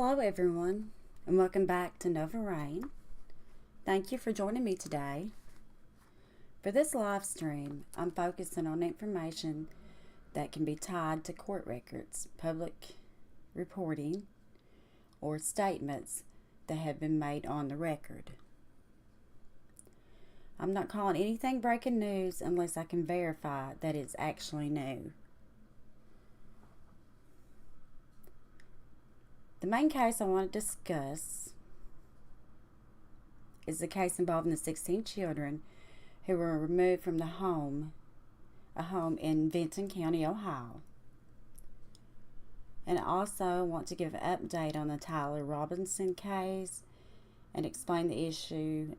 Hello, everyone, and welcome back to Nova Rain. Thank you for joining me today. For this live stream, I'm focusing on information that can be tied to court records, public reporting, or statements that have been made on the record. I'm not calling anything breaking news unless I can verify that it's actually new. The main case I want to discuss is the case involving the 16 children who were removed from a home in Vinton County, Ohio. And I also want to give an update on the Tyler Robinson case and explain the issue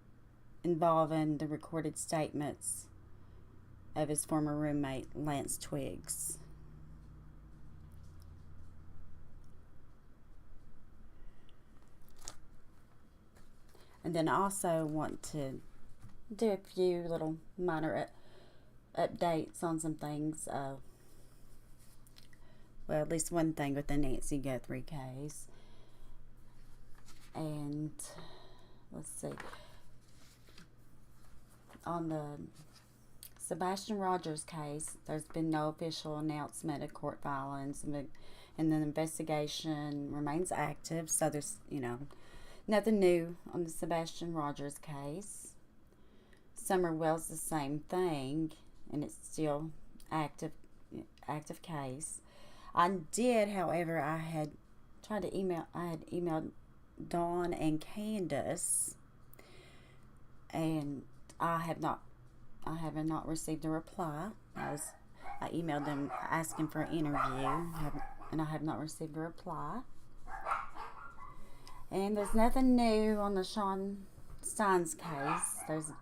involving the recorded statements of his former roommate, Lance Twiggs. And then I also want to do a few little minor updates on some things. Well, at least one thing with the Nancy Guthrie case. And let's see. On the Sebastian Rogers case, there's been no official announcement of court filings, and the investigation remains active. So there's, nothing new on the Sebastian Rogers case. Summer Wells, the same thing, and it's still active case. I did, however, I had emailed Dawn and Candace, and I have not received a reply. I emailed them asking for an interview, and I have not received a reply. And there's nothing new on the Sean Steins case. There's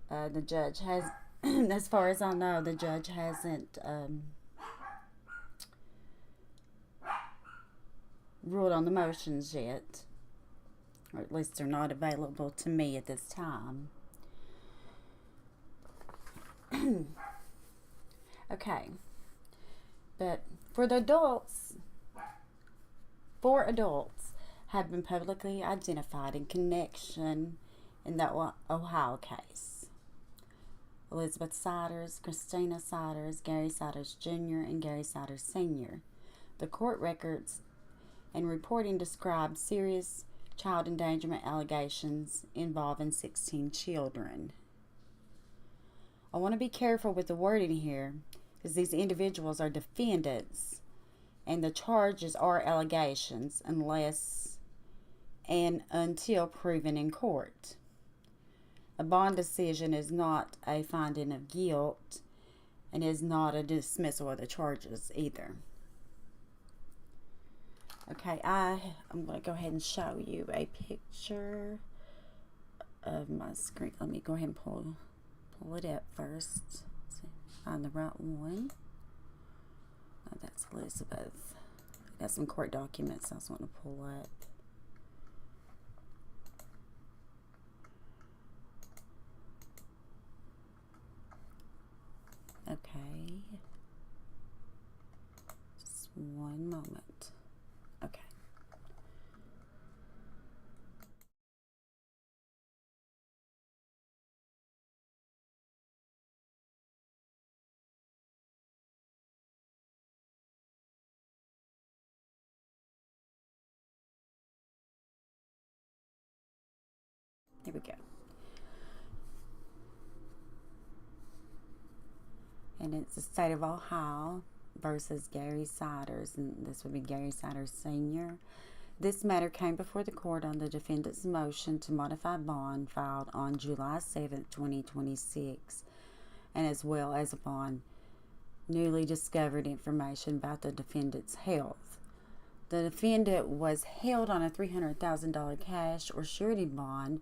the judge has, as far as I know, the judge hasn't ruled on the motions yet, or at least they're not available to me at this time. Okay, but four adults have been publicly identified in connection in that Ohio case. Elizabeth Siders, Christina Siders, Gary Siders Jr., and Gary Siders Sr. The court records and reporting described serious child endangerment allegations involving 16 children. I want to be careful with the wording here, because these individuals are defendants, and the charges are allegations unless and until proven in court. A bond decision is not a finding of guilt and is not a dismissal of the charges either. Okay, I'm going to go ahead and show you a picture of my screen. Let me go ahead and pull it up first. See, find the right one. Oh, that's Elizabeth. I got some court documents I just want to pull up. Okay. Just one moment. Okay. Here we go. And it's the state of Ohio versus Gary Siders, and this would be Gary Siders Sr. This matter came before the court on the defendant's motion to modify bond filed on July 7, 2026, and as well as upon newly discovered information about the defendant's health. The defendant was held on a $300,000 cash or surety bond,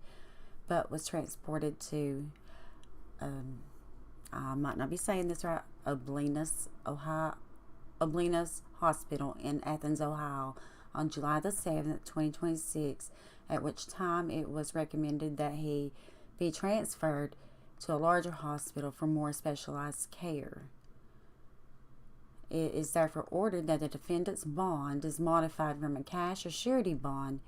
but was transported to I might not be saying this right, Oblenis Hospital in Athens, Ohio on July the 7th, 2026, at which time it was recommended that he be transferred to a larger hospital for more specialized care. It is therefore ordered that the defendant's bond is modified from a cash or surety bond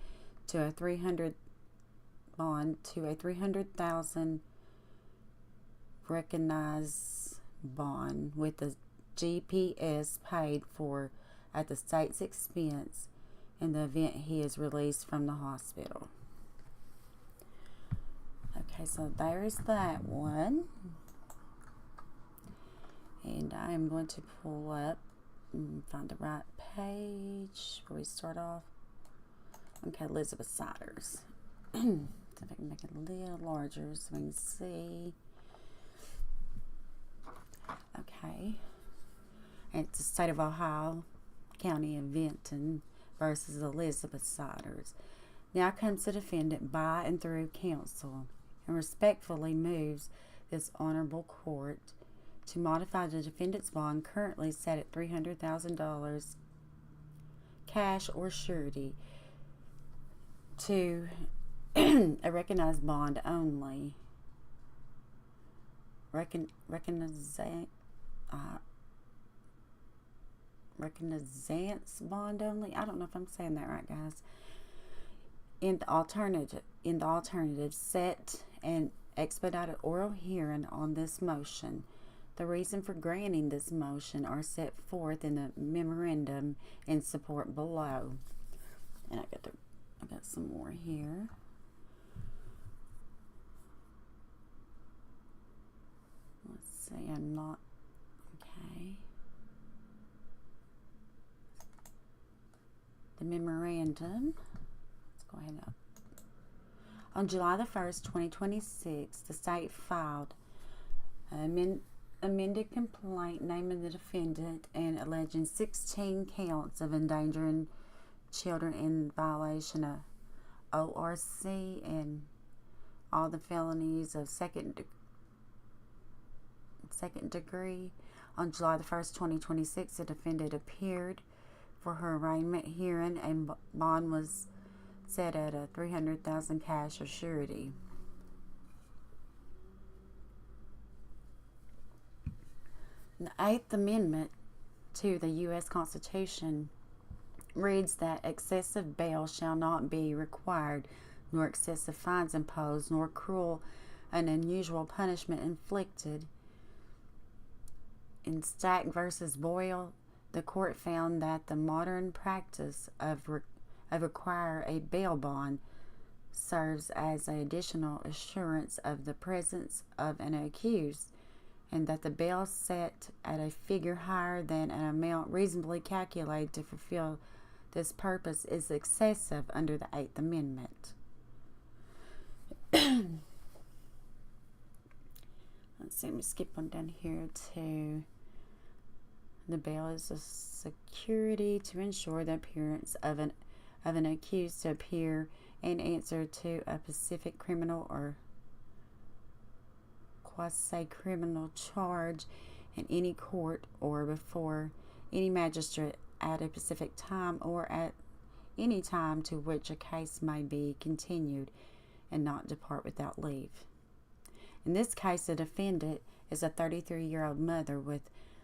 to a 300,000 recognized bond with the GPS paid for at the state's expense in the event he is released from the hospital. Okay, so there is that one. And I am going to pull up and find the right page before we start off. Okay, Elizabeth Siders. See if I can make it a little larger so we can see. Okay. It's the state of Ohio, County of Vinton versus Elizabeth Siders. Now comes the defendant by and through counsel and respectfully moves this honorable court to modify the defendant's bond currently set at $300,000 cash or surety to a recognized bond only. Recognizance bond only. I don't know if I'm saying that right, guys. In the alternative, set an expedited oral hearing on this motion. The reason for granting this motion are set forth in the memorandum in support below. And I got some more here. Let's see, I'm not okay. The memorandum. Let's go ahead up. On July the 1st, 2026, the state filed an amended complaint naming the defendant and alleging 16 counts of endangering children in violation of ORC and all the felonies of second degree. On July the 1st, 2026, the defendant appeared for her arraignment hearing and bond was set at a $300,000 cash or surety. The Eighth Amendment to the U.S. Constitution reads that excessive bail shall not be required, nor excessive fines imposed, nor cruel and unusual punishment inflicted. In Stack versus Boyle, the court found that the modern practice of require a bail bond serves as an additional assurance of the presence of an accused, and that the bail set at a figure higher than an amount reasonably calculated to fulfill this purpose is excessive under the Eighth Amendment. Let's see, let me skip on down here to the bail is a security to ensure the appearance of an accused to appear and answer to a specific criminal or quasi-criminal charge in any court or before any magistrate at a specific time or at any time to which a case may be continued and not depart without leave. In this case, the defendant is a 33-year-old mother with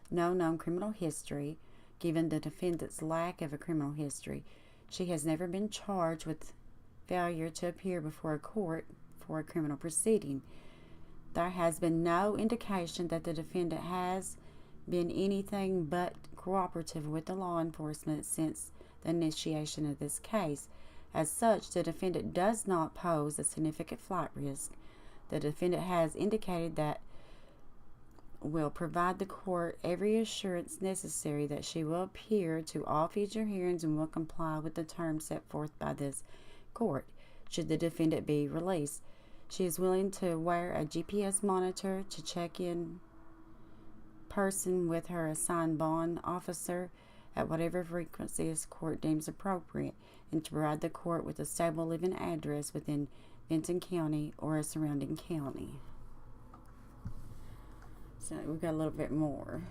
no known criminal history. Given the defendant's lack of a criminal history, she has never been charged with failure to appear before a court for a criminal proceeding. There has been no indication that the defendant has been anything but cooperative with the law enforcement since the initiation of this case. As such, the defendant does not pose a significant flight risk. The defendant has indicated that will provide the court every assurance necessary that she will appear to all future hearings and will comply with the terms set forth by this court should the defendant be released. She is willing to wear a GPS monitor to check in person with her assigned bond officer at whatever frequency this court deems appropriate, and to provide the court with a stable living address within Vinton County or a surrounding county. So we've got a little bit more.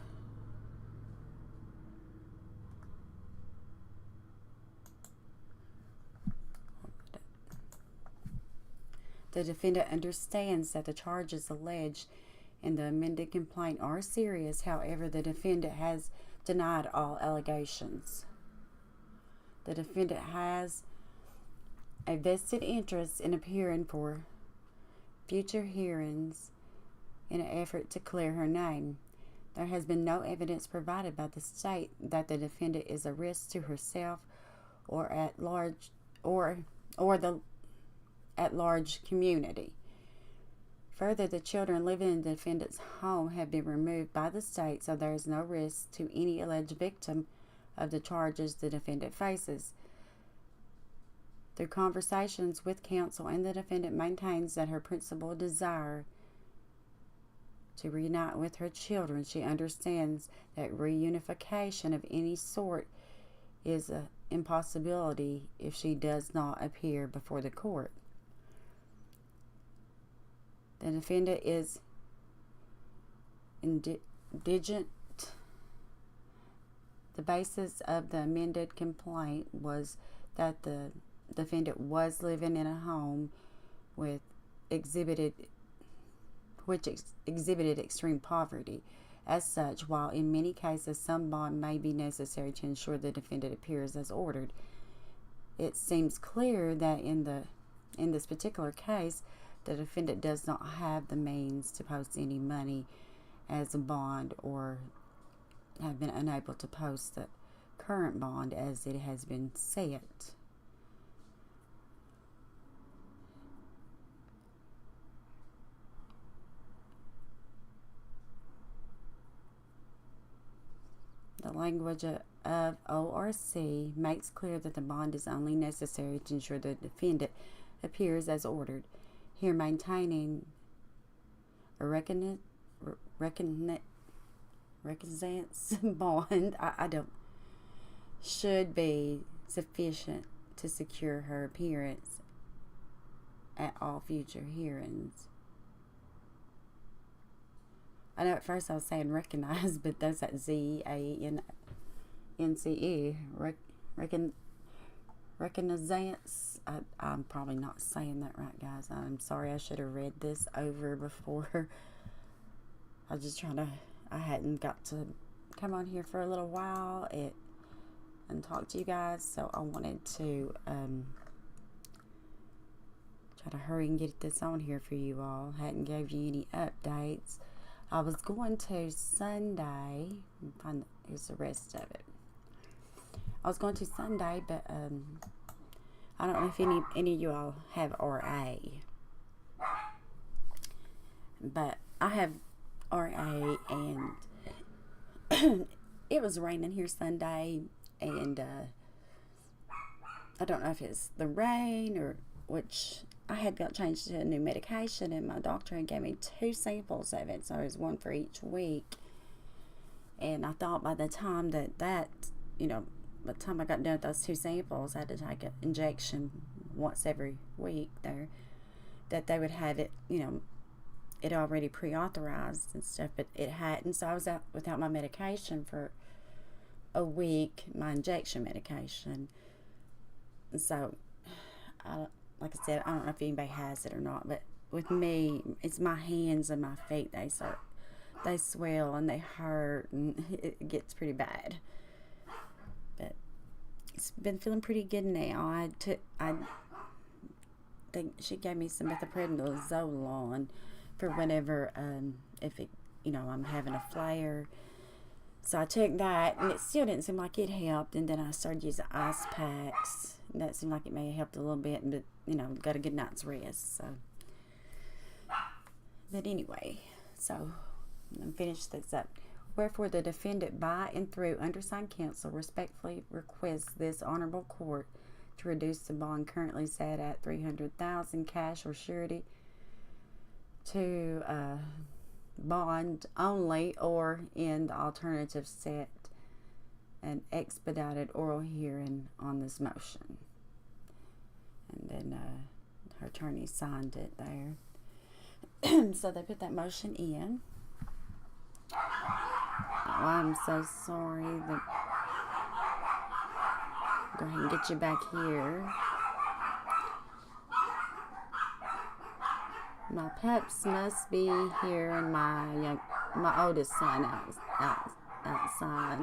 The defendant understands that the charges alleged in the amended complaint are serious. However, the defendant has denied all allegations. The defendant has a vested interest in appearing for future hearings in an effort to clear her name. There has been no evidence provided by the state that the defendant is a risk to herself or the at large community. Further, the children living in the defendant's home have been removed by the state, so there is no risk to any alleged victim of the charges the defendant faces. Through conversations with counsel, and the defendant maintains that her principal desire to reunite with her children, she understands that reunification of any sort is an impossibility if she does not appear before the court. The defendant is indigent. The basis of the amended complaint was that the defendant was living in a home which exhibited extreme poverty. As such, while in many cases some bond may be necessary to ensure the defendant appears as ordered, it seems clear that in this particular case, the defendant does not have the means to post any money as a bond, or have been unable to post the current bond as it has been set. The language of ORC makes clear that the bond is only necessary to ensure the defendant appears as ordered. Here, maintaining a reconnaissance bond should be sufficient to secure her appearance at all future hearings. I know at first I was saying recognize, but that's that ZANCE. Reconnaissance. I'm probably not saying that right, guys. I'm sorry. I should have read this over before. I hadn't got to come on here for a little while and talk to you guys, so I wanted to try to hurry and get this on here for you all. Hadn't gave you any updates. I was going to Sunday. Here's the rest of it. I was going to Sunday, but I don't know if any of you all have RA. But I have RA, and it was raining here Sunday, and I don't know if it's the rain or which. I had got changed to a new medication, and my doctor had gave me 2 samples of it, so it was one for each week. And I thought by the time by the time I got done with those 2 samples, I had to take an injection once every week there, that they would have it, it already pre-authorized and stuff, but it hadn't. So I was out without my medication for a week, my injection medication. And so, like I said, I don't know if anybody has it or not, but with me, it's my hands and my feet. They swell and they hurt, and it gets pretty bad. But it's been feeling pretty good now. I think she gave me some methylprednisolone for whenever if it, I'm having a flare. So I took that, and it still didn't seem like it helped. And then I started using ice packs, and that seemed like it may have helped a little bit, but got a good night's rest. So, but anyway, so I'm finish this up. Wherefore, the defendant, by and through undersigned counsel, respectfully requests this honorable court to reduce the bond currently set at $300,000 cash or surety to bond only, or in the alternative set an expedited oral hearing on this motion. And then her attorney signed it there. So they put that motion in. Oh, I'm so sorry. Go ahead and get you back here. My pups must be here, and my oldest son outside.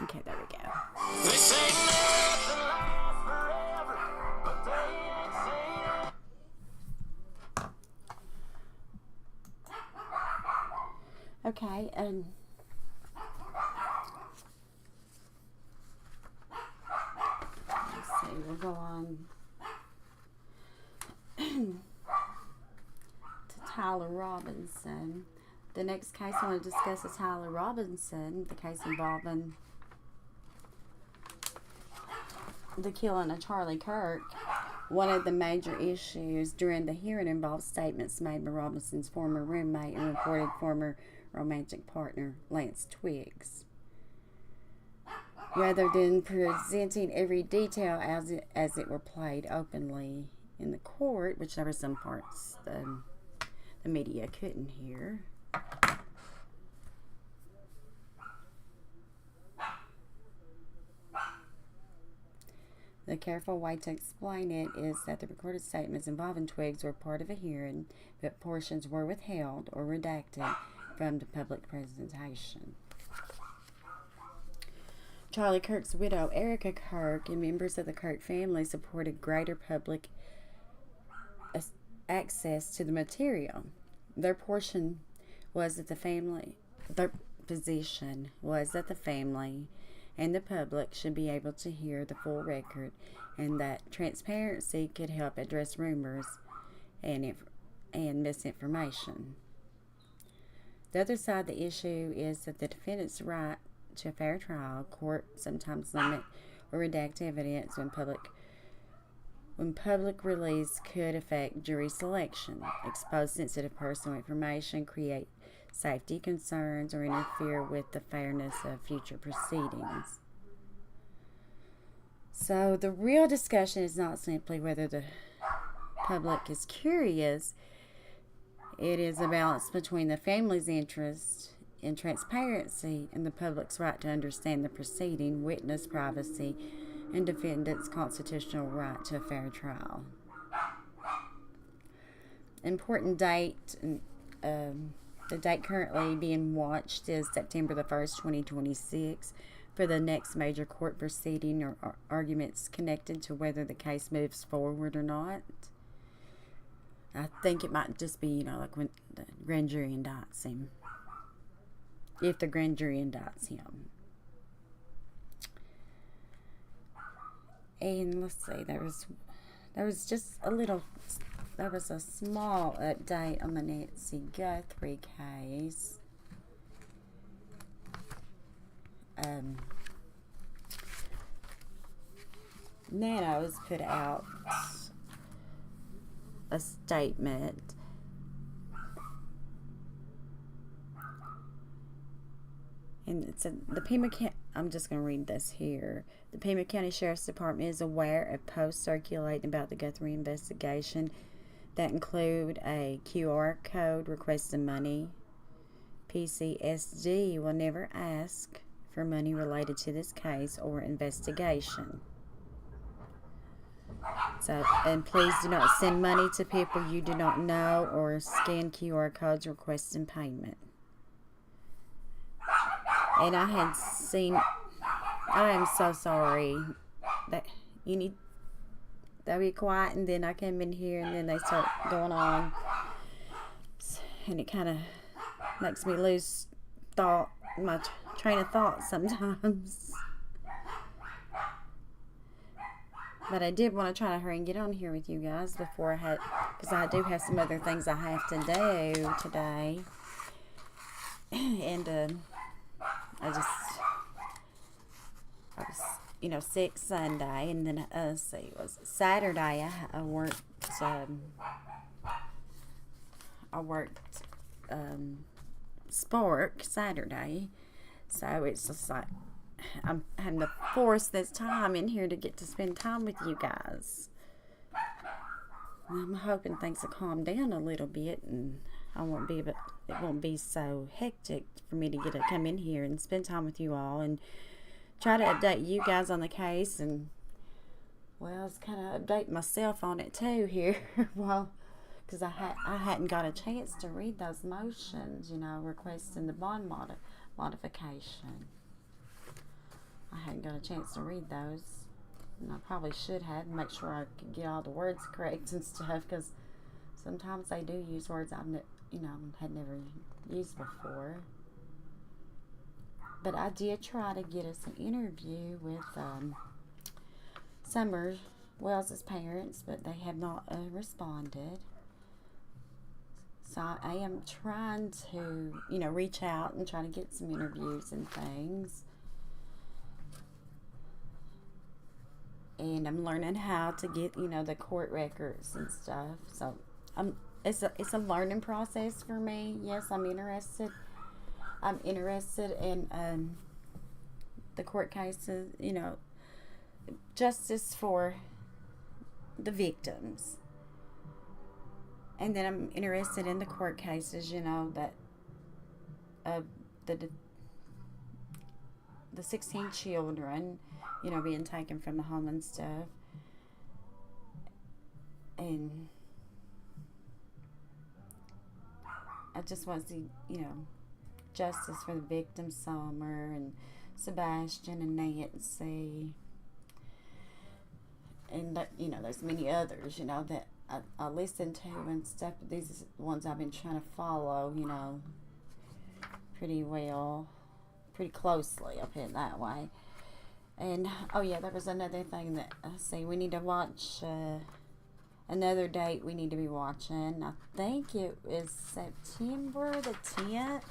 Okay, there we go. They say nothing lasts forever, but they ain't seen it. Okay, and let's see, we'll go on to Tyler Robinson. The next case I want to discuss is Tyler Robinson, the case involving the killing of Charlie Kirk. One of the major issues during the hearing involved statements made by Robinson's former roommate and reported former romantic partner, Lance Twiggs. Rather than presenting every detail as it were played openly in the court, which there were some parts the media couldn't hear. The careful way to explain it is that the recorded statements involving Twiggs were part of a hearing, but portions were withheld or redacted from the public presentation. Charlie Kirk's widow, Erica Kirk, and members of the Kirk family supported greater public access to the material. Their position was that the family and the public should be able to hear the full record, and that transparency could help address rumors and misinformation. The other side of the issue is that the defendant's right to a fair trial. Court sometimes limit or redact evidence when public release could affect jury selection, expose sensitive personal information, create safety concerns, or interfere with the fairness of future proceedings. So the real discussion is not simply whether the public is curious. It is a balance between the family's interest in transparency and the public's right to understand the proceeding, witness privacy, and defendant's constitutional right to a fair trial. Important date, the date currently being watched is September the 1st, 2026, for the next major court proceeding or arguments connected to whether the case moves forward or not. I think it might just be, like when the grand jury indicts him. If the grand jury indicts him. And let's see, there was a small update on the Nancy Guthrie case. Nano's put out a statement and it said I'm just going to read this here. The Pima County Sheriff's Department is aware of posts circulating about the Guthrie investigation that include a QR code requesting money. PCSD will never ask for money related to this case or investigation. So, and please do not send money to people you do not know or scan QR codes requesting payment. And I am so sorry that you need to be quiet, and then I come in here and then they start going on, and it kind of makes me lose my train of thought sometimes. But I did want to try to hurry and get on here with you guys before because I do have some other things I have to do today. And I was sick Sunday, and then it was Saturday. I worked Spark Saturday, so it's just like I'm having to force this time in here to get to spend time with you guys. I'm hoping things will calm down a little bit, and it won't be so hectic for me to get to come in here and spend time with you all and try to update you guys on the case, and it's kind of update myself on it too here while because I hadn't got a chance to read those motions, requesting the bond modification. I hadn't got a chance to read those, and I probably should have, make sure I could get all the words correct and stuff, because sometimes they do use words I've had never used before. But I did try to get us an interview with Summer Wells' parents, but they have not responded. So I am trying to, reach out and try to get some interviews and things. And I'm learning how to get, the court records and stuff. So it's a learning process for me. Yes, I'm interested. I'm interested in the court cases, justice for the victims. And then I'm interested in the court cases, that the 16 children, being taken from the home and stuff. And I just want to see, justice for the victims, Summer and Sebastian and Nancy. And, there's many others, that I listen to and stuff. These ones I've been trying to follow, pretty well, pretty closely, I'll put it that way. And, there was another thing that, we need to watch, another date we need to be watching. I think it is September the 10th.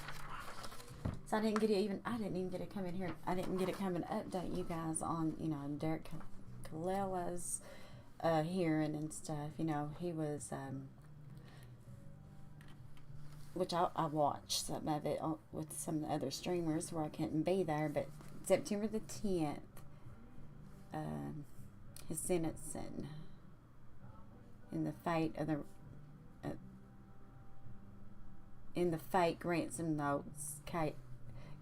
So I didn't get to come in here. I didn't get to come and update you guys on, Derek Kalella's hearing and stuff. He was, which I watched some of it with some other streamers where I couldn't be there. But September the 10th, his sentencing in the fate of the in the fake ransom notes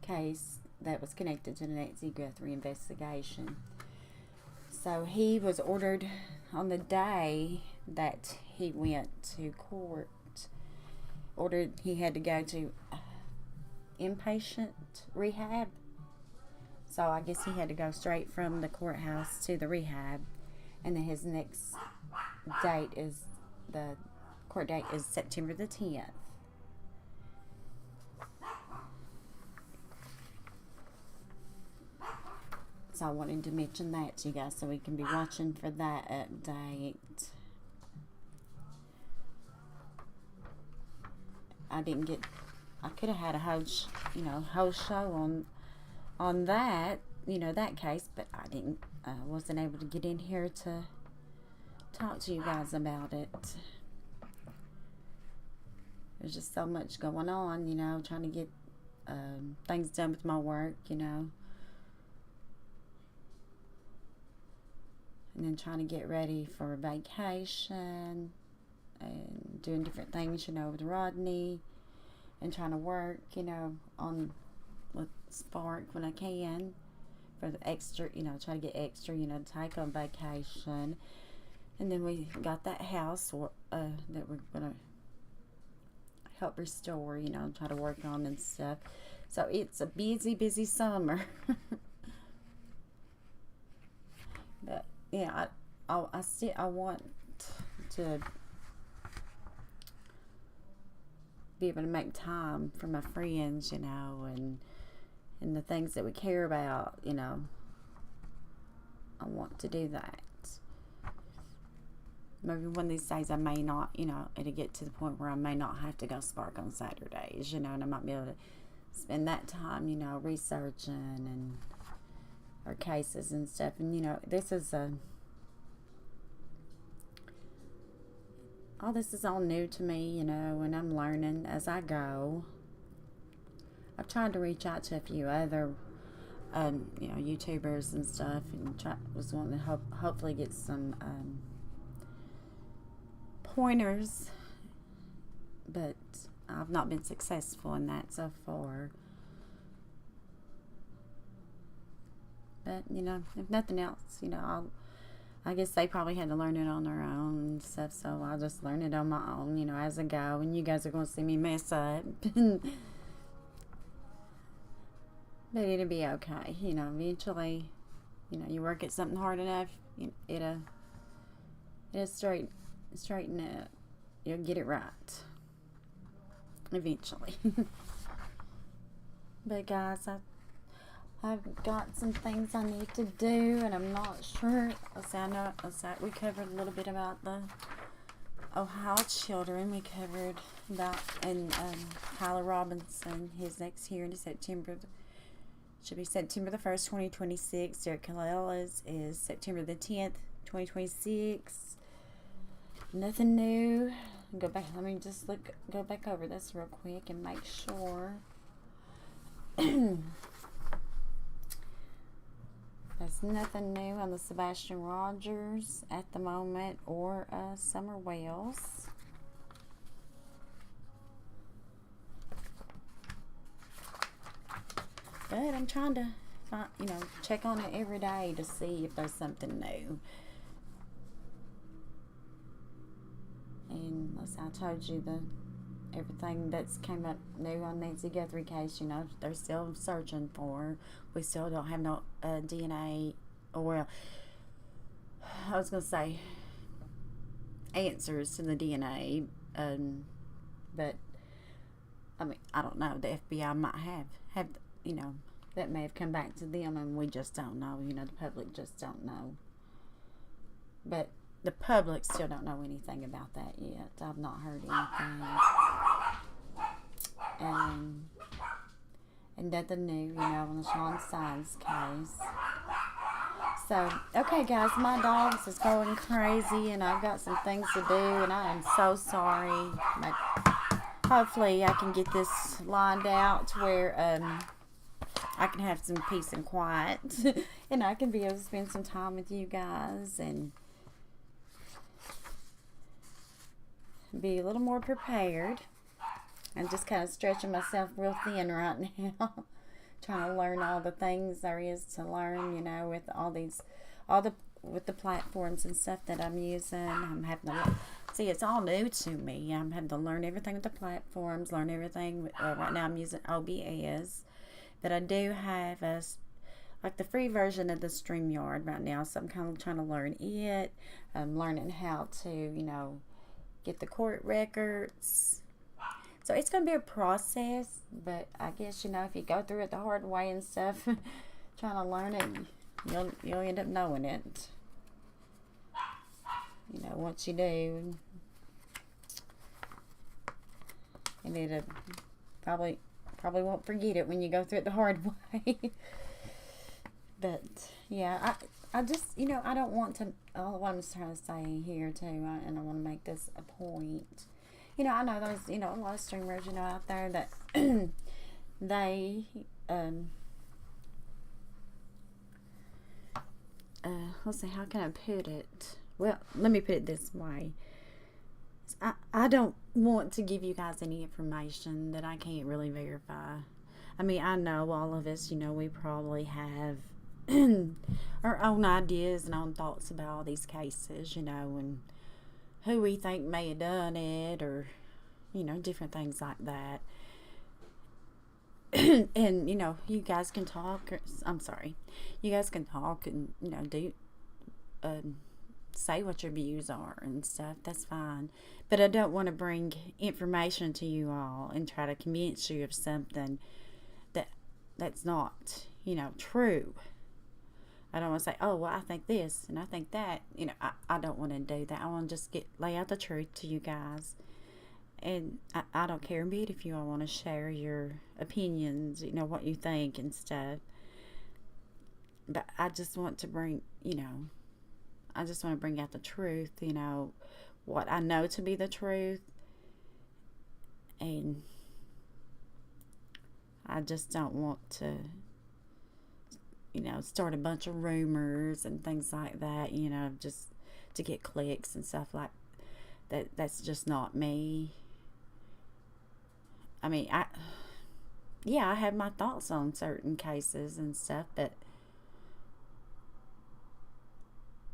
case that was connected to the Nancy Guthrie investigation. So he was ordered on the day that he went to court. He had to go to inpatient rehab. So I guess he had to go straight from the courthouse to the rehab. And then his next date is, the court date is September the 10th. So I wanted to mention that to you guys so we can be watching for that update. I could have had a whole show on that, that case, but I wasn't able to get in here to talk to you guys about it. There's just so much going on, trying to get things done with my work, and then trying to get ready for vacation and doing different things, with Rodney, and trying to work, on with Spark when I can for the extra, try to get extra, to take on vacation. And then we got that house that we're going to help restore, try to work on and stuff. So it's a busy summer. But yeah, I want to be able to make time for my friends, and the things that we care about, I want to do that. Maybe one of these days I may not, it'll get to the point where I may not have to go Spark on Saturdays, and I might be able to spend that time, researching and our cases and stuff. And, this is all this is all new to me, and I'm learning as I go. I've tried to reach out to a few other, YouTubers and stuff, and was wanting to hopefully get some pointers, but I've not been successful in that so far. But if nothing else, I guess they probably had to learn it on their own and stuff, so I'll just learn it on my own, as I go. And you guys are going to see me mess up. But it'll be okay. Eventually, you work at something hard enough, it'll straighten up. You'll get it right. Eventually. But guys, I've got some things I need to do, and I'm not sure. We covered a little bit about the Ohio children. We covered about, and Tyler Robinson, his next hearing is September the 1st, 2026. Derek Kalela's is September the 10th, 2026. Nothing new. Let me just go back over this real quick and make sure. There's nothing new on the Sebastian Rogers at the moment, or Summer Wells. But I'm trying to find, check on it every day to see if there's something new. And as I told you, everything that's came up new on Nancy Guthrie case, they're still searching for. We still don't have no DNA, or I was going to say answers to the DNA, but I mean, I don't know. The FBI might have that may have come back to them, and we just don't know. The public just don't know. But the public still don't know anything about that yet. I've not heard anything. And nothing new, on the Sean Sines case. So, okay, guys, my dogs is going crazy, and I've got some things to do, and I am so sorry. But hopefully, I can get this lined out to where I can have some peace and quiet, and I can be able to spend some time with you guys and be a little more prepared. I'm just kind of stretching myself real thin right now, trying to learn all the things there is to learn, with with the platforms and stuff that I'm using. I'm having to see, it's all new to me. I'm having to learn everything with the platforms, learn everything. Right now I'm using OBS, but I do have the free version of the StreamYard right now, so I'm kind of trying to learn it. I'm learning how to, get the court records. So it's going to be a process, but I guess, if you go through it the hard way and stuff, trying to learn it, you'll end up knowing it. Once you do. And it'll probably won't forget it when you go through it the hard way. But, yeah, I just, I don't want to, all what I'm trying to say here, too, and I want to make this a point. I know there's, a lot of streamers, out there that they, let's see, how can I put it? Well, let me put it this way. I don't want to give you guys any information that I can't really verify. I mean, I know all of us, we probably have our own ideas and own thoughts about all these cases, and who we think may have done it, or different things like that. And you guys can talk, you guys can talk and do say what your views are and stuff. That's fine, but I don't want to bring information to you all and try to convince you of something that's not true. I don't want to say, oh, well, I think this and I think that. I don't want to do that. I want to just lay out the truth to you guys. And I don't care a bit if you all want to share your opinions, what you think and stuff. But I just want to bring, I just want to bring out the truth, what I know to be the truth. And I just don't want to, start a bunch of rumors and things like that, just to get clicks and stuff like that. That's just not me. I mean, I have my thoughts on certain cases and stuff, but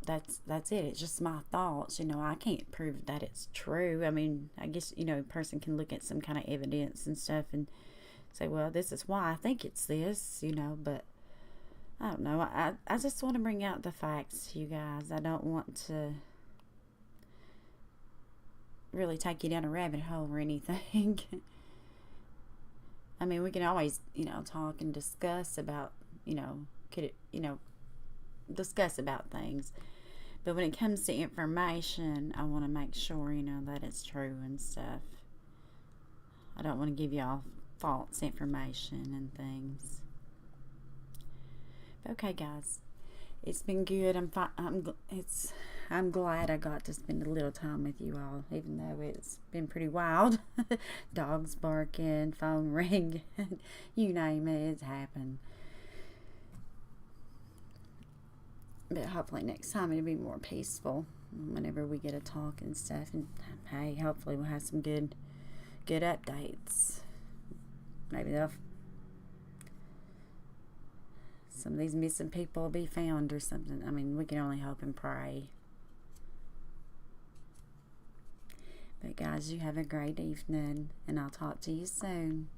that's it. It's just my thoughts. I can't prove that it's true. I mean, I guess a person can look at some kind of evidence and stuff and say, well, this is why I think it's this. But I don't know. I just want to bring out the facts to you guys. I don't want to really take you down a rabbit hole or anything. I mean, we can always, talk and discuss about, could it, discuss about things. But when it comes to information, I want to make sure, that it's true and stuff. I don't want to give y'all false information and things. But okay, guys, it's been good. I'm glad I got to spend a little time with you all, even though it's been pretty wild. Dogs barking, phone ringing, you name it, it's happened. But hopefully next time it'll be more peaceful whenever we get a talk and stuff. And hey, hopefully we'll have some good updates. Maybe some of these missing people will be found or something. I mean, we can only hope and pray. But guys, you have a great evening, and I'll talk to you soon.